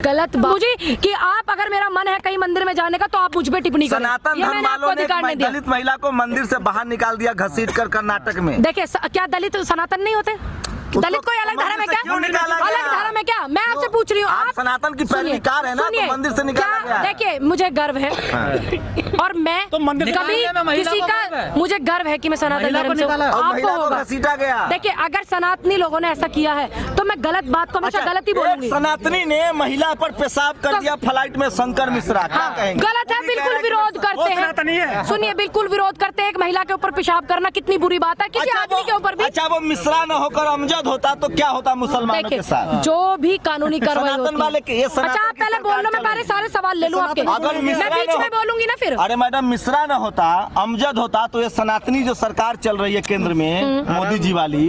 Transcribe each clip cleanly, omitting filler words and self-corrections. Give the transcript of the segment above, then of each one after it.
गलत मुझे कि आप अगर मेरा मन है कहीं मंदिर में जाने का तो आप मुझ पे टिप्पणी करें। सनातन धर्म वालों ने दलित महिला को मंदिर से बाहर निकाल दिया घसीट कर कर्नाटक में। देखिए क्या दलित सनातन नहीं होते? दलित कोई अलग धर्म है क्या? अलग धर्म है क्या? मैं आपसे पूछ रही हूँ। आप सनातन की पैरवीकार है ना, तो मंदिर से निकाला गया। देखिए मुझे गर्व है और मैं कभी किसी का मुझे गर्व है कि मैं सनातन धर्म से आपको होगा। देखिए अगर सनातनी लोगों ने ऐसा किया है तो मैं गलत बात को हमेशा गलत ही बोलूंगी। सनातनी ने महिला पर पेशाब कर दिया फ्लाइट में, शंकर मिश्रा गलत है, बिल्कुल विरोध करते हैं। सुनिए बिल्कुल विरोध करते हैं। एक महिला के ऊपर पेशाब करना कितनी बुरी बात है, किसी आदमी के ऊपर भी। अच्छा वो मिश्रा न होकर अमजद होता तो क्या होता मुसलमानों के साथ? जो भी कानूनी कार्रवाई होती है। अच्छा आप पहले बोल लो, मैं पहले सारे सवाल ले लूं आपके। अगर मैं बीच में बोलूंगी ना फिर। अरे मैडम मिश्रा न होता, अमजद होता तो ये सनातनी जो सरकार चल रही है केंद्र में मोदी जी वाली,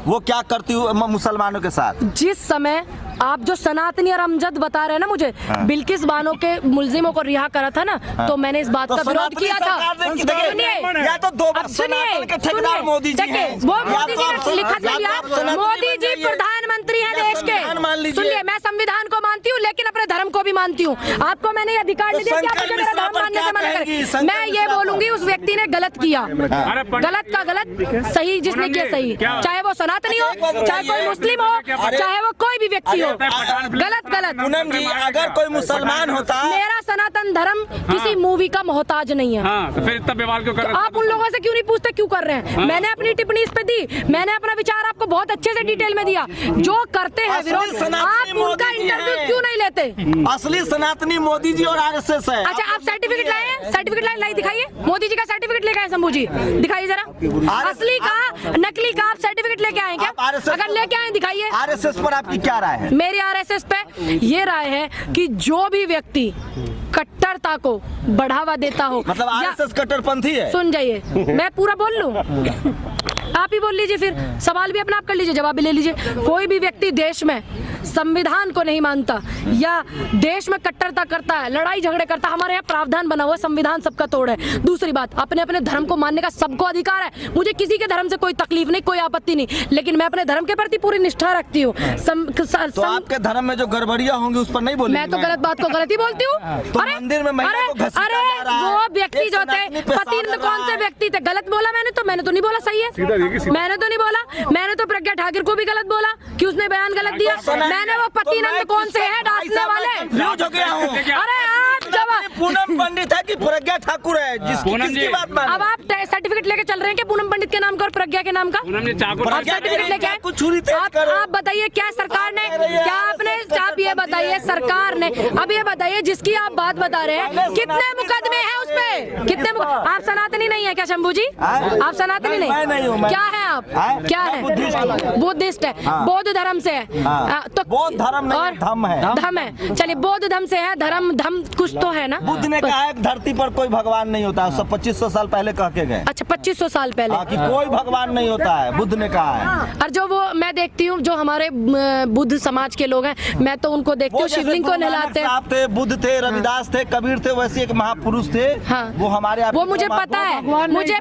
वो क्या करती मुसलमानों के साथ? जिस समय आप जो सनातनी और अमजद बता रहे हैं ना मुझे, बिल्किस बानो के मुलजिमों को रिहा करा था ना, तो मैंने इस बात का विरोध किया था। सुनिए या तो दो सुनिए मोदी जी हैं, वो मोदी जी ने लिखत ले लिया। मोदी जी प्रधानमंत्री हैं देश के। सुनिए मैं संविधान को मानती हूँ लेकिन अपने धर्म को भी मानती हूँ। आपको मैंने अधिकार नहीं दिया कि आप मुझे मेरा धर्म मानने से मना करें। मैं ये बोलूंगी उस व्यक्ति ने गलत किया, गलत का गलत, सही जिसने किया सही, चाहे वो सनातनी हो, चाहे कोई मुस्लिम हो, चाहे वो कोई भी व्यक्ति हो, गलत गलत। पूनम जी अगर कोई मुसलमान होता, मेरा सनातन धर्म किसी मूवी का मोहताज नहीं है। तो फिर इतना विवाद क्यों कर रहे हैं? आप उन लोगों से क्यों नहीं पूछते क्यों कर रहे हैं? मैंने अपनी टिप्पणी इस पे दी, मैंने अपना विचार आपको बहुत अच्छे से डिटेल में दिया। जो करते हैं विरोध, आप उनका इंटरव्यू क्यों नहीं लेते? असली सनातनी मोदी जी और आरएसएस है। अच्छा आप सर्टिफिकेट लाए हैं? सर्टिफिकेट लाए दिखाइए। मोदी जी का सर्टिफिकेट लेके आए शंभू जी, दिखाइए जरा। असली का नकली का आप सर्टिफिकेट लेके आए क्या? अगर लेके आए दिखाइए। आरएसएस पर आपकी क्या राय है? मेरी आरएसएस पे ये राय है कि जो भी व्यक्ति कट्टरता को बढ़ावा देता हो, मतलब आरएसएस कट्टरपंथी है। सुन जाइए मैं पूरा बोल लूं, आप ही बोल लीजिए, फिर सवाल भी अपना आप कर लीजिए, जवाब भी ले लीजिए। कोई भी व्यक्ति देश में संविधान को नहीं मानता या देश में कट्टरता करता है, लड़ाई झगड़े करता है, हमारे यहाँ प्रावधान बना हुआ, संविधान सबका तोड़ है। दूसरी बात, अपने अपने धर्म को मानने का सबको अधिकार है। मुझे किसी के धर्म से कोई तकलीफ नहीं, कोई आपत्ति नहीं, लेकिन मैं अपने धर्म के प्रति पूरी निष्ठा रखती हूँ। तो आपके धर्म में जो गड़बड़ियाँ होंगी उस पर नहीं बोलेंगे? मैं तो गलत बात को गलत ही बोलती हूँ। मंदिर में महिला को घसीटा जा रहा है। वो व्यक्ति जो थे पति कौन से व्यक्ति थे? गलत बोला मैंने तो नहीं बोला, सही है मैंने तो नहीं बोला। मैंने तो प्रज्ञा ठाकुर को भी गलत बोला कि उसने बयान गलत दिया। मैंने वो पति नंद कौन से है डांसने वाले? अरे आप जवाब पूनम पंडित है कि प्रज्ञा ठाकुर है? जिसकी बात मान। अब आप सर्टिफिकेट लेके चल रहे हैं कि पूनम पंडित के नाम का और प्रज्ञा के नाम का? आप सर्टिफिकेट लेके आप बताइए क्या सरकार ने, क्या आपने, आप ये बताइए सरकार ने, अब ये बताइए जिसकी आप बात बता रहे हैं कितने मुकदमे हैं उस पे? कितने? आप सनातनी नहीं है क्या शंभू जी? आप सनातनी नहीं, क्या है आप? क्या है? बुद्धिस्ट है, बौद्ध धर्म से है। तो बौद्ध धर्म नहीं, धम्म है। धम्म है, चलिए बौद्ध धर्म से है, धर्म कुछ तो है ना। बुद्ध ने कहा है धरती पर कोई भगवान नहीं होता, 2500 साल पहले कह के गए। अच्छा 2500 साल पहले कि कोई भगवान नहीं होता है, बुद्ध ने कहा है। और जो वो मैं देखती हूँ जो हमारे बुद्ध समाज के लोग हैं, मैं तो उनको देखती हूँ शिवलिंग को नहलाते हैं। बुद्ध थे, रविदास थे, कबीर थे, वैसे एक महापुरुष थे। वो हमारे, वो मुझे पता है, मुझे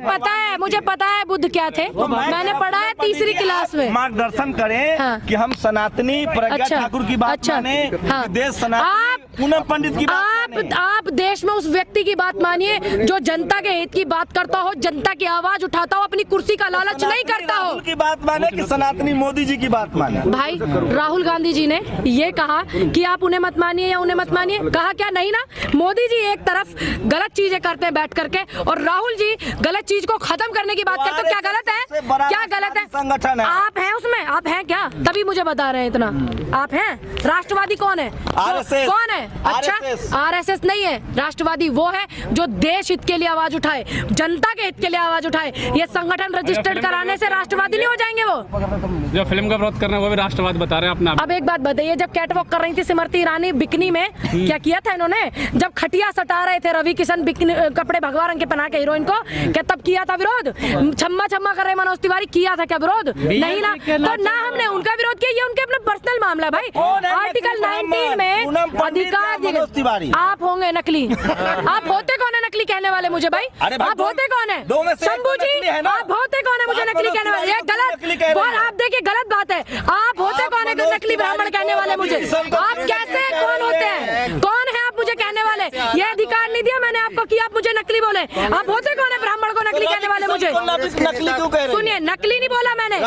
पता है बुद्ध क्या थे, मैंने पढ़ा है तीसरी क्लास में। मार्गदर्शन करें कि हम सनातनी प्रज्ञा ठाकुर की बात माने, देश सनातनी पूनम पंडित की बात। आप देश में उस व्यक्ति की बात मानिए जो जनता के हित की बात करता हो, जनता की आवाज उठाता हो, अपनी कुर्सी का लालच नहीं करता हो। की बात माने कि सनातनी मोदी जी की बात माने? भाई राहुल गांधी जी ने ये कहा कि आप उन्हें मत मानिए या उन्हें मत मानिए, कहा क्या? नहीं ना। मोदी जी एक तरफ गलत चीजें करते हैं बैठ करके और राहुल जी गलत चीज को खत्म करने की बात करते, क्या गलत है? क्या गलत है? संगठन है। आप हैं उसमें? आप हैं क्या? तभी मुझे बता रहे हैं इतना। आप हैं? राष्ट्रवादी कौन है? आरएसएस। कौन है? अच्छा आरएसएस नहीं है, राष्ट्रवादी वो है जो देश हित के लिए आवाज उठाए, जनता के हित के लिए आवाज उठाए। ये संगठन रजिस्टर्ड कराने से राष्ट्रवादी नहीं हो जाएंगे। वो जो फिल्म का विरोध कर रहे हैं वो भी राष्ट्रवाद बता रहे हैं अपना। अब एक बात बताइए, जब कैटवॉक कर रही थी स्मृति ईरानी बिकनी में, क्या किया था इन्होंने? जब खटिया सटा रहे थे रवि किशन कपड़े भगवा रंग के पहना के हीरोइन को, क्या तब किया था विरोध? छम्मा छम्मा कर रहे मनोज तिवारी, किया था क्या विरोध? नहीं ना। तो ना हमने उनका विरोध किया, ये उनके अपना पर्सनल मामला है भाई। आर्टिकल 19 में अधिकार दिए। आप होंगे नकली। आप होते कौन है नकली कहने वाले मुझे भाई? आप होते कौन है? शंभू जी आप होते कौन है मुझे नकली कहने वाले? ये गलत, आप देखिए गलत बात है। आप होते कौन है में नकली ब्राह्मण कहने वाले मुझे? आप कैसे कौन होते हैं? कौन है आप मुझे कहने वाले? ये अधिकार नहीं दिया मैंने आपको कि आप मुझे नकली बोले। आप होते कौन है ब्राह्मण को नकली कहने वाले मुझे? नकली क्यों कह रहे हैं? सुनिए, नकली नहीं बोला मैंने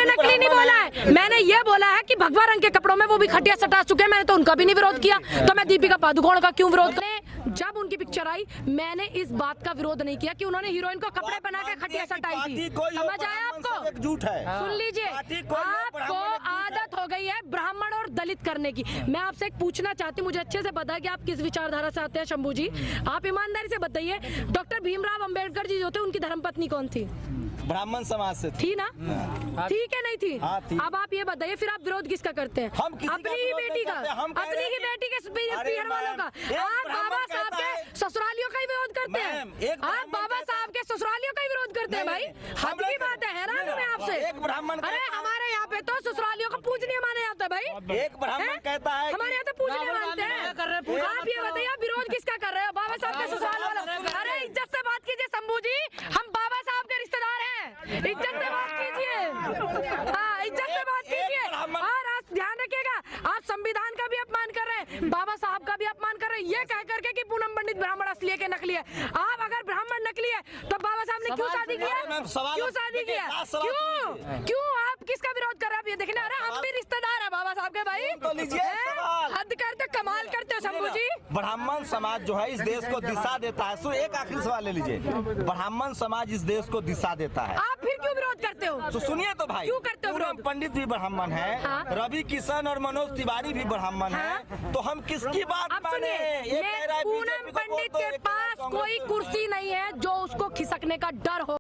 नकली नहीं बोला है। मैंने ये बोला है कि भगवा रंग के कपड़ों में वो भी खटिया सटा चुके हैं। मैंने तो उनका भी नहीं विरोध किया, तो मैं दीपिका पादुकोण का क्यों विरोध करें? जब उनकी पिक्चर आई मैंने इस बात का विरोध नहीं किया कि उन्होंने हीरोइन को कपड़े बना के खटिया सटाई थी। समझ आया आपको? झूठ है। सुन लीजिए, आपको आदत हो गई है ब्राह्मण और दलित करने की। मैं आपसे एक पूछना चाहती हूँ, मुझे अच्छे से पता है कि आप किस विचारधारा से आते हैं शंभू जी। आप ईमानदारी से बताइए, डॉक्टर भीमराव अंबेडकर जी जो थे उनकी धर्मपत्नी कौन थी? ब्राह्मण समाज से थी ना? ठीक है, नहीं थी? हाँ, थी। अब आप ये बताइए, फिर आप विरोध किसका करते हैं? हम किसी का अपनी ही विरोध बेटी नहीं का, करते। हम कह अपनी रहे ही हैं बेटी के अरे पीहर वालों का। मैम, आप एक बाबा ब्राह्मण साहब कहता के ससुरालियों का ही विरोध करते हैं। मैम, एक आप ब्राह्मण बाबा कहता साहब के ससुरालियों का ही विरोध करते हैं भाई। हम हद की बात है, हैरान हूं मैं आपसे। एक ब्राह्मण अरे कहता है- हमारे यहाँ पे तो ससुरालियों को पूजनीय माना जाता है भाई। एक ब्राह्मण हैं? कहता है हमारे यहाँ तो पूजनीय मानते हैं। आप ये बताइए, आप विरोध किसका कर रहे हो? बाबा साहब के ससुराल वाला। अरे इज्जत से बात कीजिए शंभू जी, हम बाबा साहब के रिश्तेदार हैं। इज्जत से बात कीजिए, हाँ इज्जत से बात कीजिए। और आप ध्यान रखिएगा, आप संविधान का भी अपमान कर रहे हैं, बाबा साहब का भी अपमान कर रहे हैं, ये कह करके कि पूनम पंडित ब्राह्मण असली है कि नकली है। आप अगर ब्राह्मण नकली है तो बाबा साहब ने क्यों शादी किया? क्यों शादी किया? क्यों आप किसका विरोध कर रहे हैं? आप ये देखना, अरे हम भी रिश्तेदार है बाबा साहब के भाई। तो लीजिए सवाल। हद करते, कमाल करते हो शंभू जी। ब्राह्मण समाज जो है इस देश को दिशा देता है। सो एक आखिरी सवाल ले लीजिए, ब्राह्मण समाज इस देश को दिशा देता है। आप फिर क्यों विरोध करते हो? तो सुनिए तो भाई, क्यों करते हो पूनम विरोध? पंडित भी ब्राह्मण है, हाँ। रवि किशन और मनोज तिवारी भी ब्राह्मण हाँ। है, तो हम किसकी बात अब माने? सुनिए, ये कह रहा है पूनम बीजेपी को वोट पंडित दो, के ये कह रहा है पास कांग्रेस कोई को। कुर्सी नहीं है जो उसको खिसकने का डर हो।